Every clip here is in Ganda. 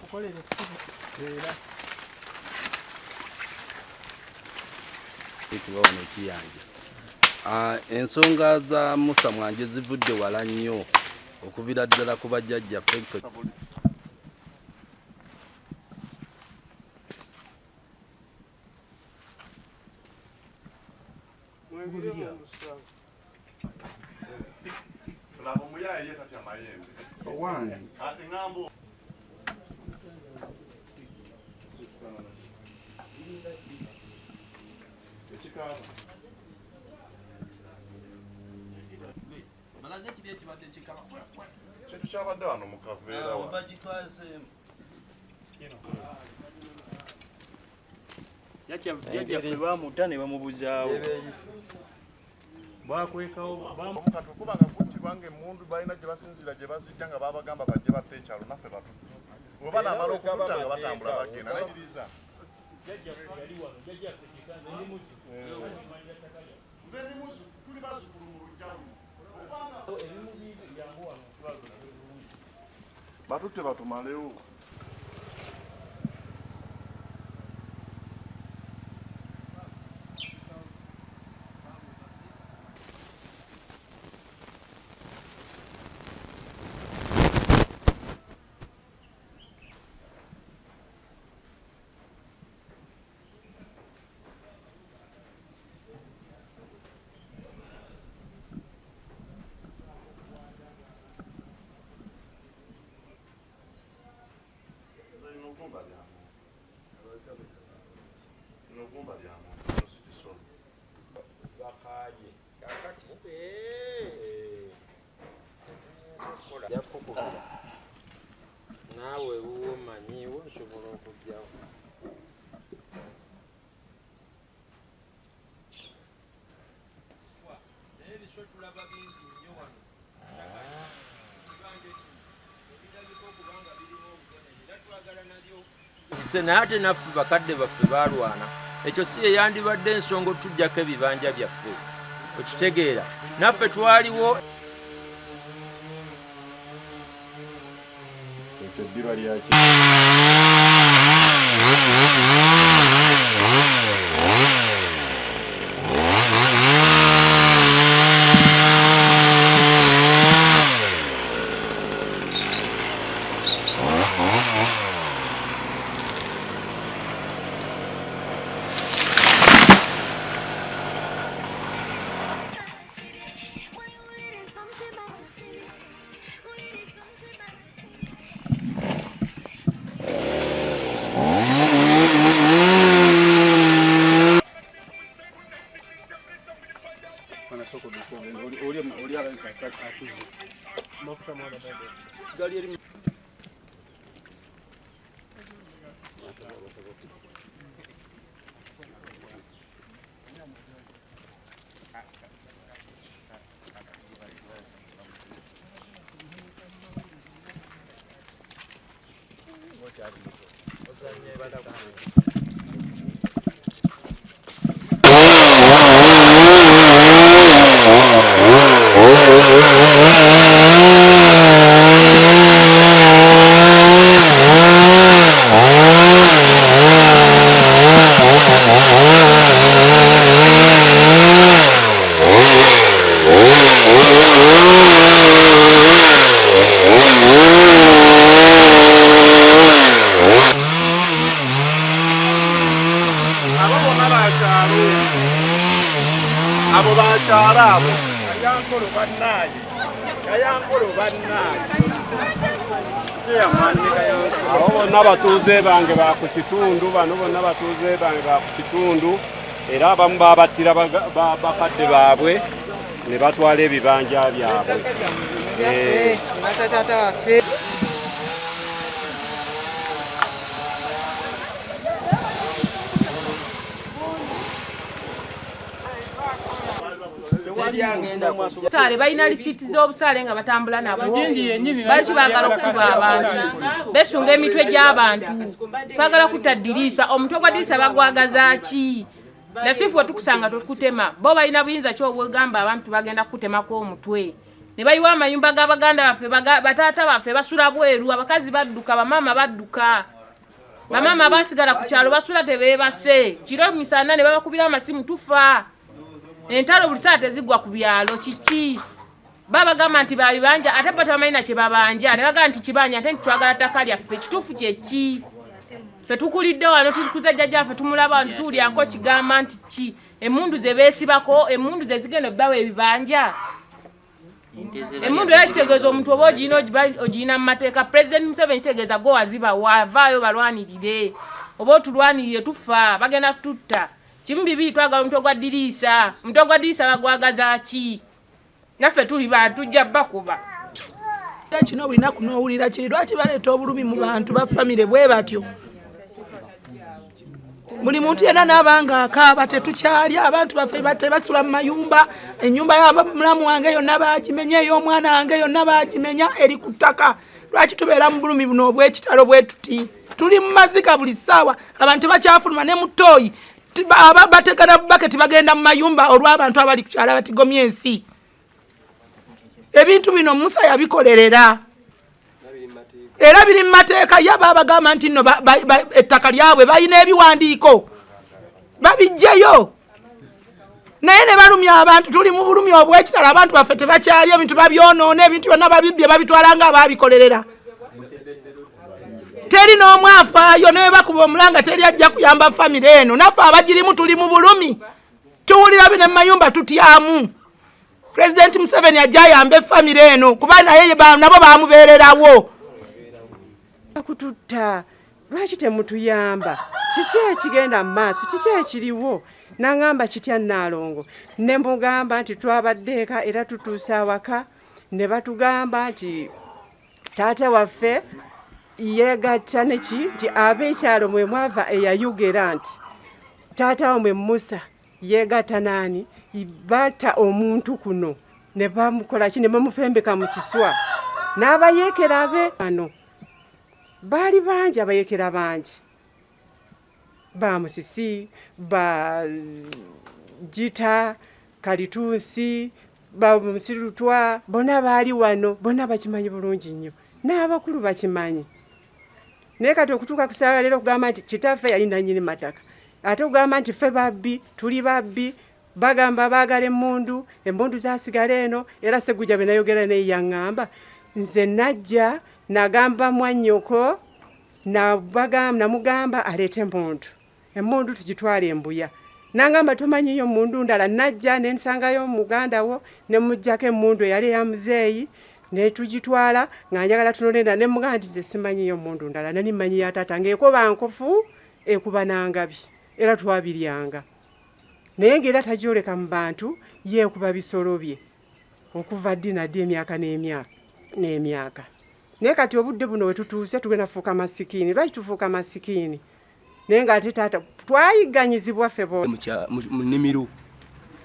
Tubaone kiyanja. Ensonga za Musa Mwanje zivudde wala nnyo okubira ddala ku bajjajja ffe. Yajjaffe bamutta ne bamubuzaawo bakwekawo kubanga kuttibwa ng'emmundu balina gye basinzira gye bazijja nga babagamba bajje batta ekyalo naffe batutte oba namala okututta nga batambula bagenda nayiriza nze ndimuzi tuli bazukulu mu lujjalu batutte batumalewo. Naawe wuumanyiwo nsobola okujjawo. Ise naye ate naffe bakadde baffe baalwana. Ekyo si ye yandibadde ensonga otujjako ebibanja byaffe. Okitegeera naffe twaliwo. Ekyo ddiba lyaki? Abo bakyala abo kayankolo bannaye abo bonna batuuze bange ba ku kitundu bano bonna batuuze bange ba ku kitundu era abamu babattira bakadde baabwe ne batwala ebibanja byabwe. Sale balina lisiti z'obusale nga batambula nabo baki baagala okuba abantu besunga emitwe gy'abantu twagala kutta ddirisa omutwe gwa ddirisa bagwagaza ki nasifu wetukusanga tukutema bo balina buyinza ki obwegamba abantu bagenda kukutemako omutwe ne bayiwa amayumba g'abaganda baffe bataata baffe basula bweru abakazi badduka bamama badduka bamama basigala ku kyalo basula tebeebase kiro misana ne babakubira amasimu tufa entalo buli saa tezigwa ku byalo kiki babagamba nti babibanja ate bo tabalina kye babanja ne bagamba nti kibanja ate ntitwagala ttaka lyaffe kituufu kyeki ffe tukulidde wano tukuza jjajjaffe tumulaba nti tuwulyako kigamba nti ki emmundu ze beesibako emmundu ze zigenda obbawa ebibanja emmundu era kitegeeza omuntu oba ogiyina mu mateeka President Museveni kitegeeza go waziba wavaayo balwanirire oba otulwanirire tufa bagenda tutta kimu bibiri twagala omuntu ogwadiriisa bagwagaza ki naffe tuli bantu tujja bakuba kino olina kunoowulira kiri lwaki baleeta obulumi mu bantu ba famile bwe batyo buli muntu yenna n'abanga akaaba tetukyalya abantu baffe tebasula mu mayumba ennyumba y'amulamu wange yonna baagimenya ey'omwana wange yonna baagimenya eri ku ttaka lwaki tubeera mu bulumi buno obw'ekitalo bwe tuti tuli mu maziga buli ssaawa abantu tebakyafuluma ne mu ttooyi bategana baketi bagenda mu mayumba olw'abantu abali ku kyalo batigomya ensi ebintu bino Musa yabikolerera era biri mu mateeka yaba abagamba nti nno ettaka lyabwe balina ebiwandiiko babijjayo naye ne balumya abantu tuli mu bulumi obw'ekitalo abantu baffe tebakyali ebintu babyonoona ebintu byonna babibbye babitwala nga ababikolerera teri n'omu afaayo ne bakuba omulanga teri ajja kuyamba famire eno naffe abagirimu tuli mu bulumi tuwulira bino mu mayumba tutyamu President Museveni ajja ayambe famire eno kuba naye nabo bamubeererawo kututta lwaki temutuyamba kiki ekigenda mu maaso kiki ekiriwo n'angamba kitya Naalongo ne mugamba nti twabadde eka era tutuuse awaka ne batugamba nti taata waffe yeegatta neki nti ab'ekyalo mwe mwava eyayogera nti taata wamwe Musa yeegatta naani batta omuntu kuno ne bamukola ki ne bamufembeka mu kiswa n'abayeekera abe ano baali bangi abayekera bangi ba Musisi ba Jita Kalituusi ba Musirutwa bona baali wano bona bakimanyi bulungi nnyo n'abakulu bakimanyi naye kati okutuuka ku ssaawa leero okugamba nti kitaffe yali nannyini mataka ate okugamba nti ffe babbi tuli babbi bagamba baagala embundu zasigala eno era Segujja be nayogera naye yaŋŋamba nze najja nagamba mwannyoko namugamba aleete emmundu tugitwala embuya nangamba tomanyiyo emmundu ndala najja nensangayo muganda wo nemujjako emmundu eyali eya muzeeyi netugitwala nga njagala tunonenda nemugamba nti nze simanyiyo emmundu ndala nani mmanyi ya taata ng'ekuba nkofu ekuba nangabi era twabiryanga naye ng'era tagyoleka mu bantu yeekuba bisolo bye okuva ddi naddi emyaka n'emyaka naye kati obudde buno we tutuuse tugenda fuuka masikiini lwaki tufuuka masikiini naye ng'ate taata twayiganyizibwa ffe bo mu nnimiro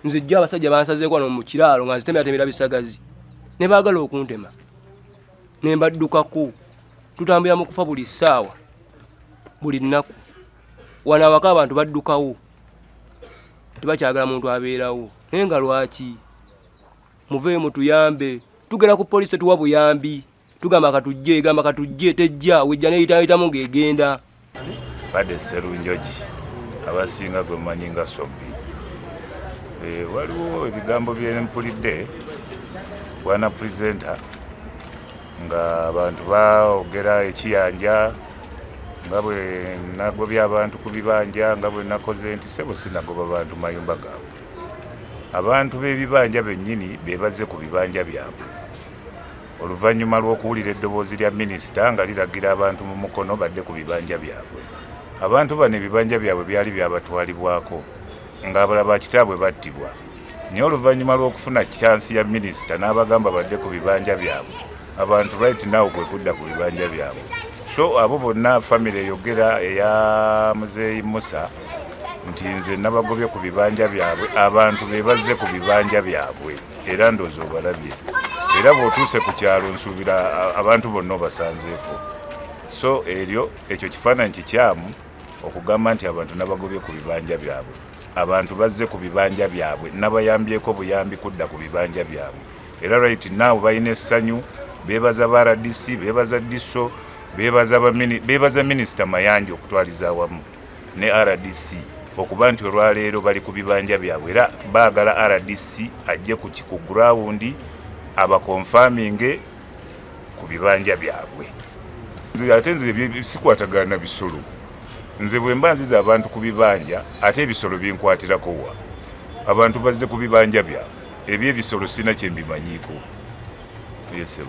nze jjo abasajja bansazeeko wano mu kiraalo nga nzitemeratemera bisagazi ne baagala okuntema ne mbaddukako tutambulira mu kufa buli ssaawa buli nnaku wano awaka abantu baddukawo tebakyagala muntu abeerawo naye nga lwaki muveeyo mutuyambe tugera ku poliisi tetuwa buyambi tugamba katujje tejja wejja neyitayitamu ng'egenda badde Sserunjogi abasinga gwe mmanyi nga Sobbi waliwo ebigambo bye mpulidde bwana pulezidenta nga abantu baogera ekiyanja nga bwe nagobya abantu ku bibanja nga bwe nakoze nti sebo sinagoba bantu mayumba gaabwe abantu b'ebibanja bennyini beebaze ku bibanja byabwe oluvannyuma lw'okuwulira eddoboozi lya minisita nga liragira abantu mu Mukono badde ku bibanja byabwe abantu bano ebibanja byabwe byali byabatwalibwako ng'abalala bakitaabwe battibwa naye oluvannyuma lw'okufuna kyansi ya minisita n'abagamba badde ku bibanja byabwe abantu right now kwe kudda ku bibanja byabwe so abo bonna famile eyogera eya muzeeyi Musa nti nze nabagobye ku bibanja byabwe abantu beebazze ku bibanja byabwe era ndoozi obalabye era bw'otuuse ku kyalo nsuubira abantu bonna obasanzeeko so ekyo kifaananyi kikyamu okugamba nti abantu nabagobye ku bibanja byabwe abantu bazze ku bibanja byabwe nabayambyeko buyambi kudda ku bibanja byabwe era right now balina essanyu, beebaza ba RDC, beebaza DISO, beebaza minisita Mayanja okutwaliza awamu ne RDC okuba nti olwaleero bali ku bibanja byabwe, era baagala RDC ajje ku ground abakonfaminge ku bibanja byabwe. Ate nze sikwatagana bisolo, nze bwe mba nziza abantu ku bibanja ate ebisolo binkwatirako wa abantu bazze ku bibanja byabwe, ebyo ebisolo sina kye mbimanyiiko. Yes,